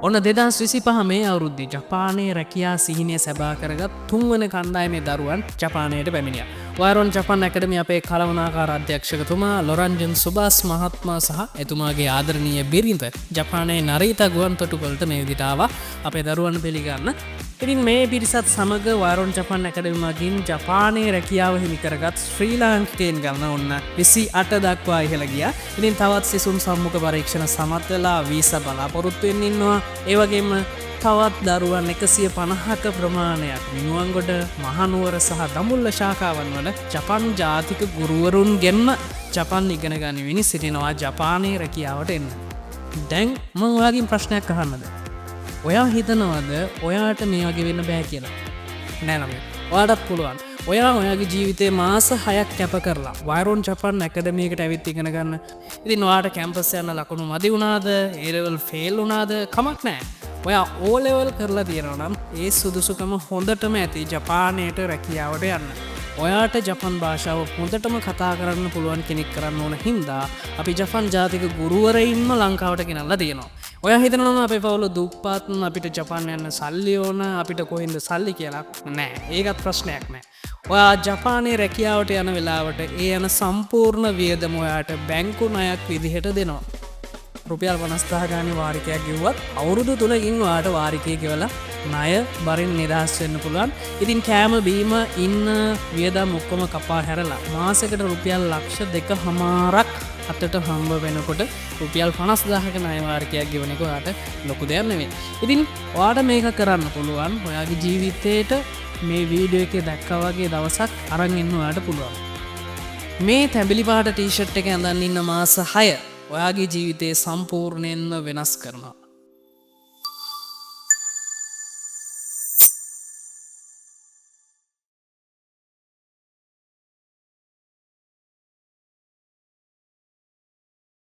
ඔන්න 2025 මේ අවුරුද්දේ ජපානයේ රැකියා සිහිනය සැබා කරගත් තුන්වන කණ්ඩායමේ දරුවන් ජපානයට පැමිණියා. වයරොන් ජපාන් ඇකඩමි අපේ කළමනාකාර අධ්‍යක්ෂකතුමා ලොරන්ජන් සුබාස් මහත්මයා සහ එතුමාගේ ආදරණීය බිරිඳ ජපානයේ නරීතා ගුවන් තොටුපළට මේ විදිහට ආවා අපේ දරුවන් පිළිගන්න. ඉතින් මේ පිරිසත් සමග වයරොන් ජපාන් ඇකඩමි මගින් ජපානයේ රැකියාව හිමි කරගත් ශ්‍රී ලාංකිකයන් ගණන ඔන්න 28 දක්වා ඉහළ ගියා. ඉතින් තවත් සිසුන් සම්මුඛ පරීක්ෂණ සමත් වෙලා වීසා බලාපොරොත්තු වෙන්න ඉන්නවා. ඒ වගේම තවත් දරුවන් 150ක ප්‍රමාණයක් මිනුවන්ගොඩ මහනුවර සහ දඹුල්ල ශාඛාවන් වල ජපාන් ජාතික ගුරුවරුන් ගෙන්ම ජපාන් ඉගෙන ගනිමින් සිටිනවා ජපානයේ රැකියාවට එන්න. දැන් මම ඔයාගෙන් ප්‍රශ්නයක් අහන්නද? ඔයා හිතනවද ඔයාට මේ වගේ වෙන්න බෑ කියලා? නෑ නම. ඔයාටත් පුළුවන්. ඔයාගේ ජීවිතේ මාස 6ක් කැප කරලා වයරොන් ජපාන් ඇකඩමියකට ඇවිත් ඉගෙන ගන්න. ඉතින් ඔයාට කැම්පස් යන ලකුණු මදි වුණාද? A level fail වුණාද? කමක් නෑ. ඔයා O level කරලා තියෙනවා නම් ඒ සුදුසුකම හොඳටම ඇති ජපානයට රැකියාවට යන්න. ඔයාට ජපන් භාෂාව හොඳටම කතා කරන්න පුළුවන් කෙනෙක් කරන්න ඕන හින්දා අපි ජපන් ජාතික ගුරුවරයින්ම ලංකාවට ගෙනල්ලා තියෙනවා. ඔයා හිතනවා අපේ පවුල දුප්පත් අපිට ජපාන් යන්න සල්ලි ඕන අපිට කොහෙන්ද සල්ලි කියලා? නෑ. ඒකත් ප්‍රශ්නයක් නෑ. ඔයා ජපානයේ රැකියාවට යන වෙලාවට ඒ යන සම්පූර්ණ වියදම ඔයාට බැංකු ණයක් විදිහට දෙනවා. රුපියල් 50,000 ගානේ වාරිකයක් ගෙවුවත් අවුරුදු 3කින් ඔයාට වාරිකය ගෙවලා ණය බරින් නිදහස් වෙන්න පුළුවන්. ඉතින් කෑම බීම ඉන්න වියදම් ඔක්කොම කපා හැරලා මාසෙකට රුපියල් ලක්ෂ 2.5ක් අතට හම්බ වෙනකොට රුපියල් 50,000ක ණය වාරිකයක් ගෙවන එක ඔයාට ලොකු දෙයක් නෙවෙයි. ඉතින් ඔයාට මේක කරන්න පුළුවන්. ඔයාගේ ජීවිතේට මේ වීඩියෝ එකේ දැක්කා වගේ දවසක් අරන් ඉන්න ඔයාට පුළුවන්. මේ තැඹිලි පාට ටී-ෂර්ට් එක ඇඳන් ඉන්න මාස 6 ඔයාගේ ජීවිතේ සම්පූර්ණයෙන්ම වෙනස් කරනවා.